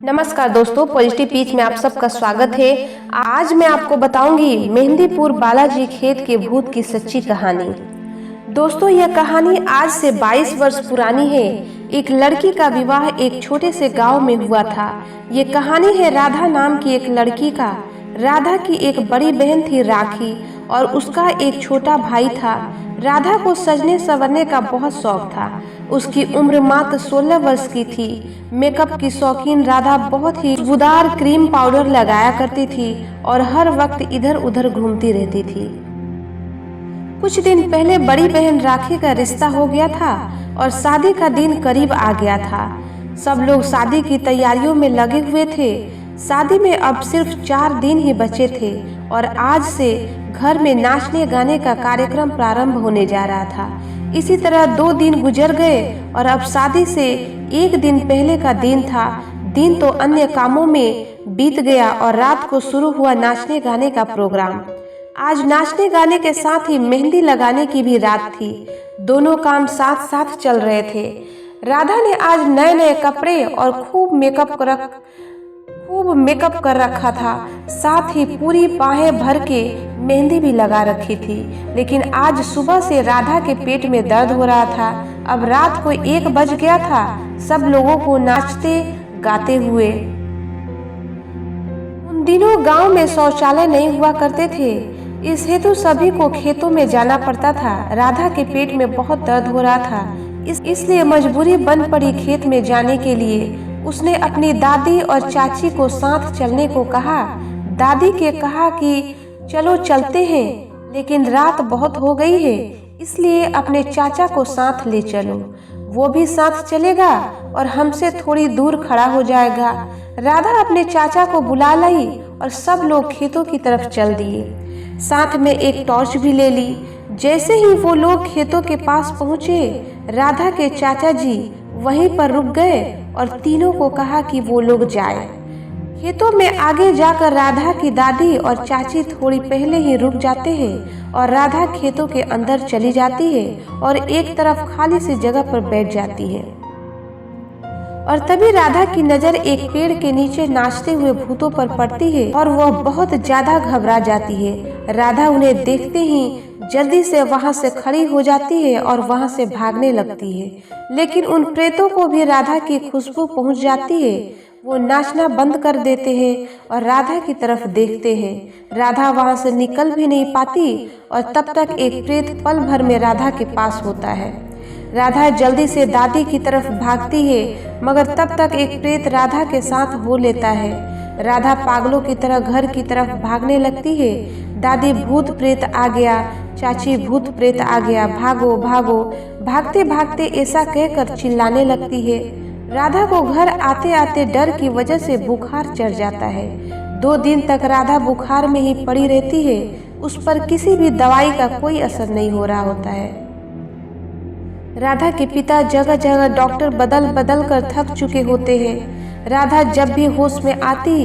नमस्कार दोस्तों, positive peach में आप सबका स्वागत है। आज मैं आपको बताऊंगी मेहंदीपुर बालाजी खेत के भूत की सच्ची कहानी। दोस्तों, यह कहानी आज से 22 वर्ष पुरानी है। एक लड़की का विवाह एक छोटे से गांव में हुआ था। ये कहानी है राधा नाम की एक लड़की का। राधा की एक बड़ी बहन थी राखी और उसका एक छोटा भाई था। राधा को सजने संवरने का बहुत शौक था। उसकी उम्र मात्र 16 वर्ष की थी। मेकअप की शौकीन राधा बहुत ही खुशबूदार क्रीम पाउडर लगाया करती थी और हर वक्त इधर उधर घूमती रहती थी। कुछ दिन पहले बड़ी बहन राखी का रिश्ता हो गया था और शादी का दिन करीब आ गया था। सब लोग शादी की तैयारियों में लगे हुए थे। शादी में अब सिर्फ 4 दिन ही बचे थे और आज से घर में नाचने गाने का कार्यक्रम प्रारंभ होने जा रहा था। इसी तरह 2 दिन गुजर गए और अब शादी से 1 दिन पहले का दिन था। दिन तो अन्य कामों में बीत गया और रात को शुरू हुआ नाचने गाने का प्रोग्राम। आज नाचने गाने के साथ ही मेहंदी लगाने की भी रात थी। दोनों काम साथ साथ चल रहे थे। राधा ने आज नए नए कपड़े और खूब मेकअप कर रखा था। साथ ही पूरी बाहें भर के मेहंदी भी लगा रखी थी। लेकिन आज सुबह से राधा के पेट में दर्द हो रहा था। अब रात को 1 बज गया था। सब लोगों को नाचते गाते हुए। उन दिनों गांव में शौचालय नहीं हुआ करते थे। इस हेतु सभी को खेतों में जाना पड़ता था। राधा के पेट में बहुत दर्द हो रहा था, इसलिए मजबूरी बन पड़ी खेत में जाने के लिए। उसने अपनी दादी और चाची को साथ चलने को कहा। दादी के कहा कि चलो चलते हैं, लेकिन रात बहुत हो गई है, इसलिए अपने चाचा को साथ ले चलो। वो भी साथ चलेगा और हमसे थोड़ी दूर खड़ा हो जाएगा। राधा अपने चाचा को बुला लाई और सब लोग खेतों की तरफ चल दिए। साथ में एक टॉर्च भी ले ली। जैसे ही वो लोग खेतों के पास पहुंचे, राधा के चाचा जी वहीं पर रुक गए और तीनों को कहा कि वो लोग जाए। खेतों में आगे जाकर राधा की दादी और चाची थोड़ी पहले ही रुक जाते हैं और राधा खेतों के अंदर चली जाती है और एक तरफ खाली सी जगह पर बैठ जाती है। और तभी राधा की नजर एक पेड़ के नीचे नाचते हुए भूतों पर पड़ती है और वह बहुत ज्यादा घबरा जाती है। राधा उन्हें देखते ही जल्दी से वहां से खड़ी हो जाती है और वहां से भागने लगती है। लेकिन उन प्रेतों को भी राधा की खुशबू पहुंच जाती है। वो नाचना बंद कर देते हैं और राधा की तरफ देखते हैं। राधा वहां से निकल भी नहीं पाती और तब तक एक प्रेत पल भर में राधा के पास होता है। राधा जल्दी से दादी की तरफ भागती है, मगर तब तक एक प्रेत राधा के साथ हो लेता है। राधा पागलों की तरह घर की तरफ भागने लगती है। दादी भूत प्रेत आ गया, चाची भूत प्रेत आ गया, भागो भागो। भागते भागते ऐसा कहकर चिल्लाने लगती है। राधा को घर आते आते डर की वजह से बुखार चढ़ जाता है। 2 दिन तक राधा बुखार में ही पड़ी रहती है। उस पर किसी भी दवाई का कोई असर नहीं हो रहा होता है। राधा के पिता जगह जगह डॉक्टर बदल बदल कर थक चुके होते हैं। राधा जब भी होश में आती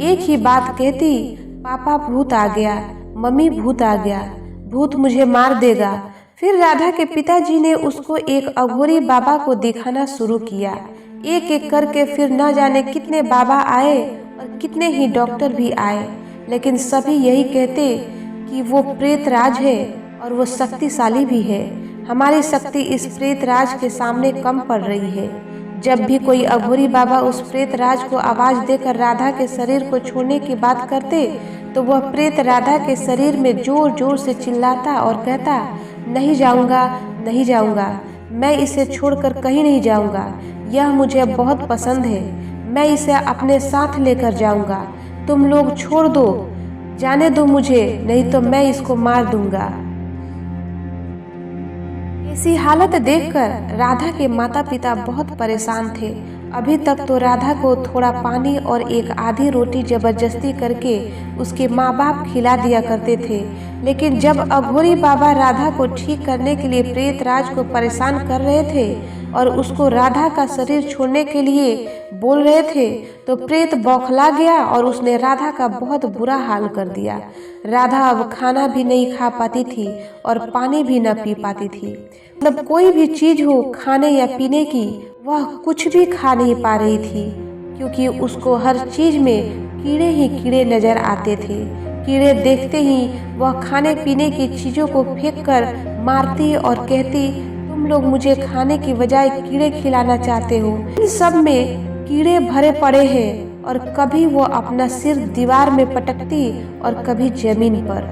एक ही बात कहती, पापा भूत आ गया, मम्मी भूत आ गया, भूत मुझे मार देगा। फिर राधा के पिताजी ने उसको एक अघोरी बाबा को दिखाना शुरू किया। एक एक करके फिर न जाने कितने बाबा आए और कितने ही डॉक्टर भी आए, लेकिन सभी यही कहते कि वो प्रेत राज है और वो शक्तिशाली भी है। हमारी शक्ति इस प्रेत राज के सामने कम पड़ रही है। जब भी कोई अघोरी बाबा उस प्रेत राज को आवाज देकर राधा के शरीर को छोड़ने की बात करते, तो वह प्रेत राधा के शरीर में जोर जोर से चिल्लाता और कहता, नहीं जाऊंगा, नहीं जाऊंगा, मैं इसे छोड़कर कहीं नहीं जाऊंगा। यह मुझे बहुत पसंद है, मैं इसे अपने साथ लेकर जाऊंगा। तुम लोग छोड़ दो, जाने दो मुझे, नहीं तो मैं इसको मार दूंगा। ऐसी हालत देखकर राधा के माता पिता बहुत परेशान थे। अभी तक तो राधा को थोड़ा पानी और एक आधी रोटी जबरदस्ती करके उसके माँ बाप खिला दिया करते थे, लेकिन जब अघोरी बाबा राधा को ठीक करने के लिए प्रेत राज को परेशान कर रहे थे और उसको राधा का शरीर छोड़ने के लिए बोल रहे थे, तो प्रेत बौखला गया और उसने राधा का बहुत बुरा हाल कर दिया। राधा अब खाना भी नहीं खा पाती थी और पानी भी न पी पाती थी। मतलब कोई भी चीज हो खाने या पीने की, वह कुछ भी खा नहीं पा रही थी। क्योंकि उसको हर चीज़ में कीड़े ही कीड़े नज़र आते थे। कीड़े देखते ही वह खाने पीने की चीज़ों को फेंक कर मारती और कहती, तुम लोग मुझे खाने की बजाय कीड़े खिलाना चाहते हो। इन सब में कीड़े भरे पड़े हैं। और कभी वो अपना सिर दीवार में पटकती और कभी जमीन पर।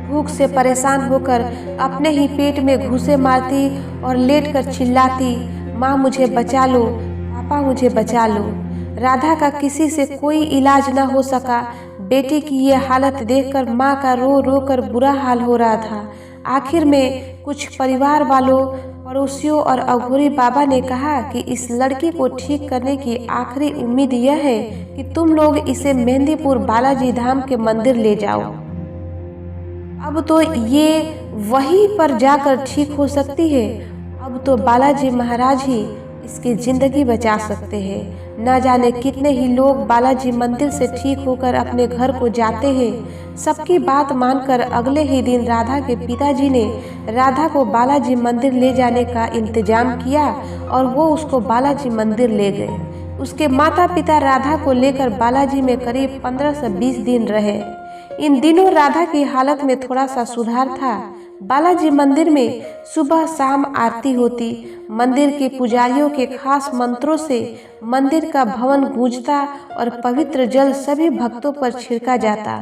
भूख से परेशान होकर अपने ही पेट में घूंसे मारती और लेटकर चिल्लाती, माँ मुझे बचा लो, पापा मुझे बचा लो। राधा का किसी से कोई इलाज न हो सका। बेटी की ये हालत देखकर माँ का रो रो कर बुरा हाल हो रहा था। आखिर में कुछ परिवार वालों, पड़ोसियों और अघोरी बाबा ने कहा कि इस लड़की को ठीक करने की आखिरी उम्मीद यह है कि तुम लोग इसे मेहंदीपुर बालाजी धाम के मंदिर ले जाओ। अब तो ये वहीं पर जाकर ठीक हो सकती है। अब तो बालाजी महाराज ही इसकी जिंदगी बचा सकते हैं। न जाने कितने ही लोग बालाजी मंदिर से ठीक होकर अपने घर को जाते हैं। सबकी बात मानकर अगले ही दिन राधा के पिताजी ने राधा को बालाजी मंदिर ले जाने का इंतजाम किया और वो उसको बालाजी मंदिर ले गए। उसके माता पिता राधा को लेकर बालाजी में करीब 15 से 20 दिन रहे। इन दिनों राधा की हालत में थोड़ा सा सुधार था। बालाजी मंदिर में सुबह शाम आरती होती। मंदिर के पुजारियों के खास मंत्रों से मंदिर का भवन गूंजता और पवित्र जल सभी भक्तों पर छिड़का जाता।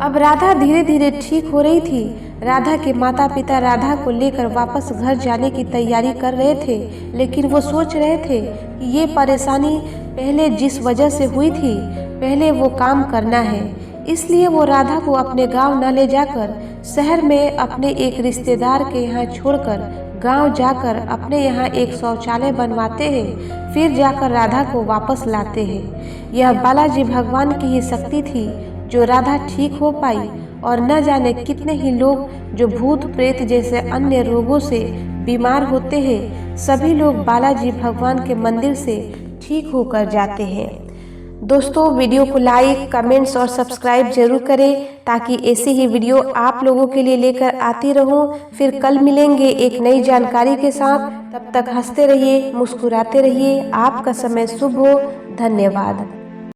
अब राधा धीरे धीरे ठीक हो रही थी। राधा के माता पिता राधा को लेकर वापस घर जाने की तैयारी कर रहे थे, लेकिन वो सोच रहे थे कि ये परेशानी पहले जिस वजह से हुई थी, पहले वो काम करना है। इसलिए वो राधा को अपने गांव न ले जाकर शहर में अपने एक रिश्तेदार के यहाँ छोड़कर गांव जाकर अपने यहाँ एक शौचालय बनवाते हैं। फिर जाकर राधा को वापस लाते हैं। यह बालाजी भगवान की ही शक्ति थी जो राधा ठीक हो पाई। और न जाने कितने ही लोग जो भूत प्रेत जैसे अन्य रोगों से बीमार होते हैं, सभी लोग बालाजी भगवान के मंदिर से ठीक होकर जाते हैं। दोस्तों, वीडियो को लाइक, कमेंट्स और सब्सक्राइब जरूर करें ताकि ऐसे ही वीडियो आप लोगों के लिए लेकर आती रहूं। फिर कल मिलेंगे एक नई जानकारी के साथ। तब तक हंसते रहिए, मुस्कुराते रहिए। आपका समय शुभ हो। धन्यवाद।